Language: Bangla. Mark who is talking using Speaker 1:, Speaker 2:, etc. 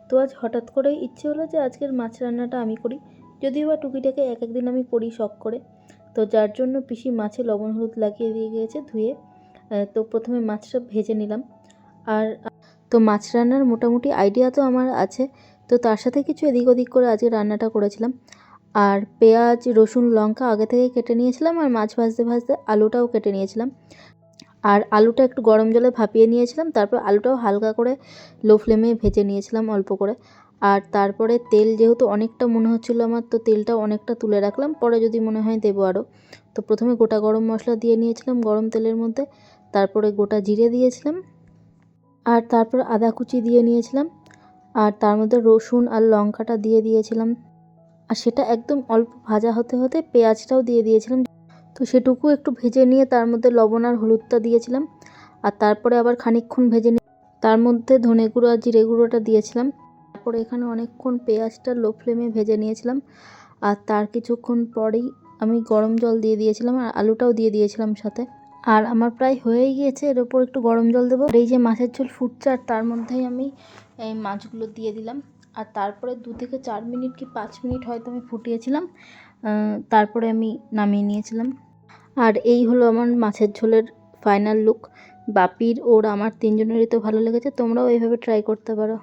Speaker 1: তো আজ হঠাৎ করেই ইচ্ছে হলো যে আজকের মাছ রান্নাটা আমি করি, যদিও বা টুকিটাকে এক একদিন আমি করি শখ করে। তো যার জন্য পিসি মাছে লবণ হলুদ লাগিয়ে দিয়ে গিয়েছে ধুয়ে। তো প্রথমে মাছটা ভেজে নিলাম। আর তো মাছ রান্নার মোটামুটি আইডিয়া তো আমার আছে, তো তার সাথে কিছু এদিক ওদিক করে আজকে রান্নাটা করেছিলাম। আর পেঁয়াজ রসুন লঙ্কা আগে থেকে কেটে নিয়েছিলাম, আর মাছ ভাজতে ভাজতে আলুটাও কেটে নিয়েছিলাম। আর আলুটা একটু গরম জলে ভাপিয়ে নিয়েছিলাম, তারপর আলুটাও হালকা করে লো ফ্লেমে ভেজে নিয়েছিলাম অল্প করে। আর তারপরে তেল যেহেতু অনেকটা মনে হচ্ছিলো আমার, তো তেলটাও অনেকটা তুলে রাখলাম, পরে যদি মনে হয় দেবো আরও। তো প্রথমে গোটা গরম মশলা দিয়ে নিয়েছিলাম গরম তেলের মধ্যে, তারপরে গোটা জিরে দিয়েছিলাম, আর তারপর আদা কুচি দিয়ে নিয়েছিলাম, আর তার মধ্যে রসুন আর লঙ্কাটা দিয়ে দিয়েছিলাম। আর সেটা একদম অল্প ভাজা হতে হতে পেঁয়াজটাও দিয়ে দিয়েছিলাম। তো সেটুকু একটু ভেজে নিয়ে তার মধ্যে লবণ আর হলুদটা দিয়েছিলাম, আর তারপরে আবার খানিকক্ষণ ভেজে নিয়ে তার মধ্যে ধনে গুঁড়ো আর জিরে গুঁড়োটা দিয়েছিলাম। তারপরে এখানে অনেকক্ষণ পেঁয়াজটা লো ফ্লেমে ভেজে নিয়েছিলাম, আর তার কিছুক্ষণ পরেই আমি গরম জল দিয়ে দিয়েছিলাম, আর আলুটাও দিয়ে দিয়েছিলাম সাথে। আর আমার প্রায় হয়েই গিয়েছে, এর ওপর একটু গরম জল দেবো। এই যে মাছের ঝোল ফুটছে, আর তার মধ্যেই আমি এই মাছগুলো দিয়ে দিলাম। আর তারপরে 2 থেকে 4 মিনিট কি 5 মিনিট হয়তো আমি ফুটিয়েছিলাম, তারপরে আমি নামিয়ে নিয়েছিলাম। আর এই হলো আমার মাছের ঝোলের ফাইনাল লুক। বাপির ওর আমার তিনজনেরই তো ভালো লেগেছে, তোমরাও এইভাবে ট্রাই করতে পারো।